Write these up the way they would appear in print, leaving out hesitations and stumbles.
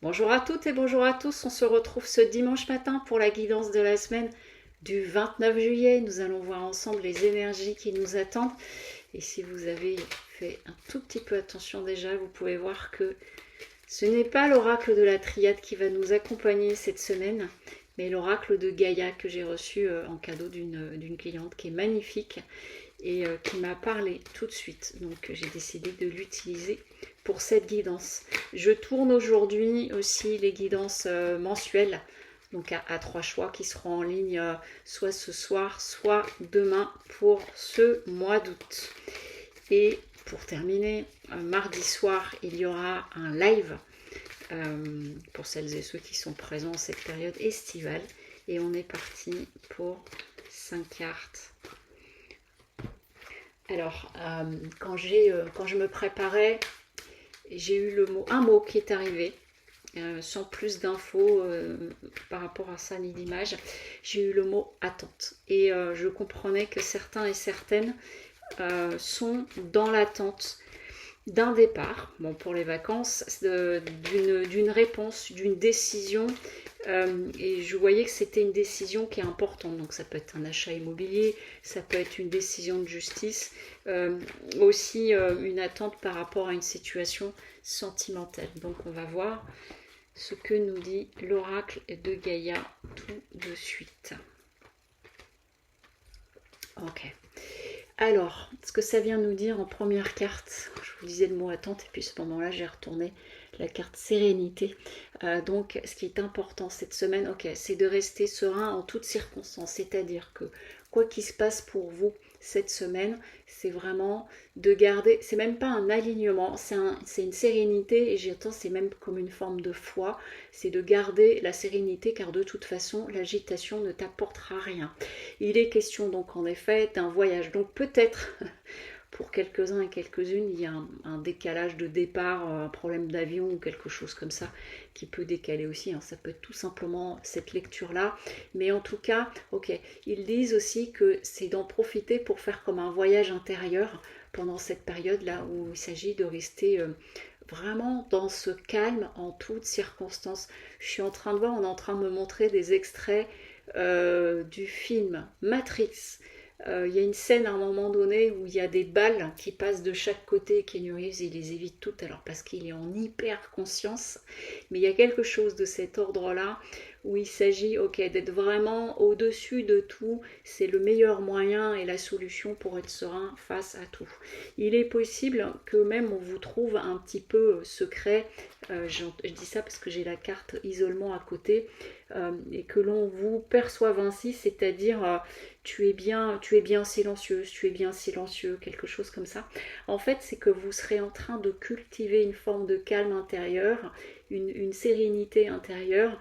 Bonjour à toutes et bonjour à tous, on se retrouve ce dimanche matin pour la guidance de la semaine du 29 juillet. Nous allons voir ensemble les énergies qui nous attendent. Et si vous avez fait un tout petit peu attention déjà, vous pouvez voir que ce n'est pas l'oracle de la triade qui va nous accompagner cette semaine, mais l'oracle de Gaïa que j'ai reçu en cadeau d'une cliente qui est magnifique et qui m'a parlé tout de suite. Donc j'ai décidé de l'utiliser pour cette guidance. Je tourne aujourd'hui aussi les guidances mensuelles, donc à 3 choix qui seront en ligne soit ce soir, soit demain pour ce mois d'août. Et pour terminer, mardi soir, il y aura un live pour celles et ceux qui sont présents en cette période estivale. Et on est parti pour 5 cartes. Alors, quand je me préparais, j'ai eu un mot qui est arrivé, sans plus d'infos par rapport à ça ni d'image. J'ai eu le mot attente. Et je comprenais que certains et certaines sont dans l'attente d'un départ, bon, pour les vacances, d'une réponse, d'une décision. Et je voyais que c'était une décision qui est importante. Donc ça peut être un achat immobilier, ça peut être une décision de justice, aussi une attente par rapport à une situation sentimentale. Donc on va voir ce que nous dit l'oracle de Gaïa tout de suite. Ok. Alors, ce que ça vient nous dire en première carte, je vous disais le mot attente, et puis à ce moment-là, j'ai retourné la carte sérénité. Donc, ce qui est important cette semaine, ok, c'est de rester serein en toutes circonstances, c'est-à-dire que quoi qu'il se passe pour vous cette semaine, c'est vraiment de garder, c'est même pas un alignement, c'est une sérénité, et j'entends c'est même comme une forme de foi, c'est de garder la sérénité, car de toute façon, l'agitation ne t'apportera rien. Il est question donc en effet d'un voyage. Donc peut-être pour quelques-uns et quelques-unes, il y a un décalage de départ, un problème d'avion ou quelque chose comme ça qui peut décaler aussi. Ça peut être tout simplement cette lecture-là. Mais en tout cas, ok, ils disent aussi que c'est d'en profiter pour faire comme un voyage intérieur pendant cette période-là où il s'agit de rester vraiment dans ce calme en toutes circonstances. Je suis en train de voir, on est en train de me montrer des extraits du film Matrix. Il y a une scène à un moment donné où il y a des balles qui passent de chaque côté et Keanu Reeves il les évite toutes, alors parce qu'il est en hyper conscience, mais il y a quelque chose de cet ordre-là où il s'agit d'être vraiment au-dessus de tout. C'est le meilleur moyen et la solution pour être serein face à tout. Il est possible que même on vous trouve un petit peu secret, je dis ça parce que j'ai la carte isolement à côté, et que l'on vous perçoive ainsi, c'est-à-dire tu es bien silencieuse, tu es bien silencieux, quelque chose comme ça. En fait, c'est que vous serez en train de cultiver une forme de calme intérieur, une sérénité intérieure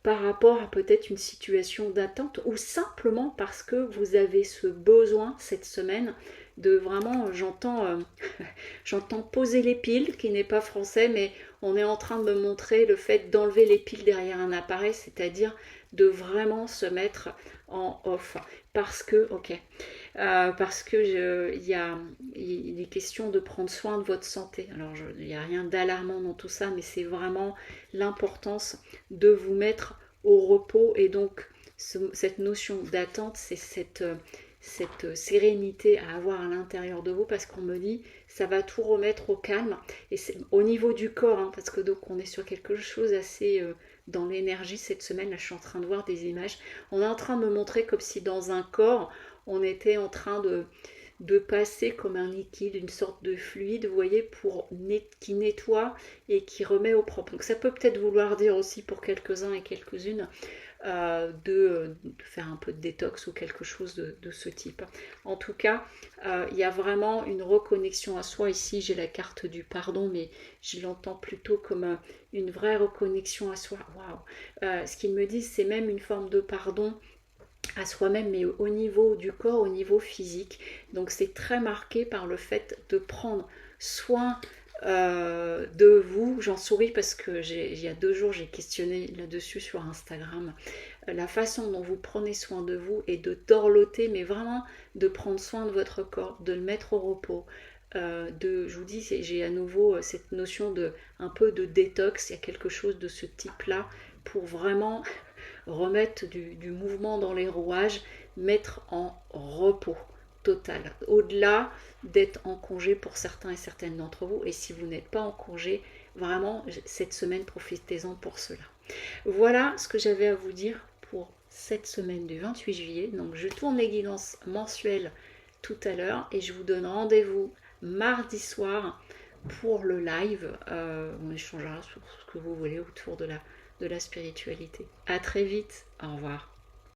par rapport à peut-être une situation d'attente ou simplement parce que vous avez ce besoin cette semaine de vraiment, j'entends poser les piles, qui n'est pas français, mais on est en train de me montrer le fait d'enlever les piles derrière un appareil, c'est-à-dire de vraiment se mettre en off. Parce que, il est question de prendre soin de votre santé. Alors, il n'y a rien d'alarmant dans tout ça, mais c'est vraiment l'importance de vous mettre au repos. Et donc, cette notion d'attente, c'est cette sérénité à avoir à l'intérieur de vous, parce qu'on me dit ça va tout remettre au calme, et c'est au niveau du corps, parce que donc on est sur quelque chose assez dans l'énergie cette semaine. Là je suis en train de voir des images, on est en train de me montrer comme si dans un corps on était en train de passer comme un liquide, une sorte de fluide, vous voyez, qui nettoie et qui remet au propre. Donc ça peut peut-être vouloir dire aussi pour quelques-uns et quelques-unes de faire un peu de détox ou quelque chose de ce type. En tout cas, il y a vraiment une reconnexion à soi. Ici, j'ai la carte du pardon, mais je l'entends plutôt comme une vraie reconnexion à soi. Waouh! Ce qu'ils me disent, c'est même une forme de pardon à soi-même, mais au niveau du corps, au niveau physique. Donc c'est très marqué par le fait de prendre soin de vous. J'en souris parce que il y a 2 jours j'ai questionné là-dessus sur Instagram la façon dont vous prenez soin de vous et de dorloter, mais vraiment de prendre soin de votre corps, de le mettre au repos, je vous dis, j'ai à nouveau cette notion de un peu de détox, il y a quelque chose de ce type-là pour vraiment remettre du mouvement dans les rouages, mettre en repos total, au-delà d'être en congé pour certains et certaines d'entre vous. Et si vous n'êtes pas en congé, vraiment, cette semaine, profitez-en pour cela. Voilà ce que j'avais à vous dire pour cette semaine du 28 juillet. Donc je tourne les guidances mensuelles tout à l'heure et je vous donne rendez-vous mardi soir pour le live. On échangera sur ce que vous voulez autour de la spiritualité. À très vite. Au revoir.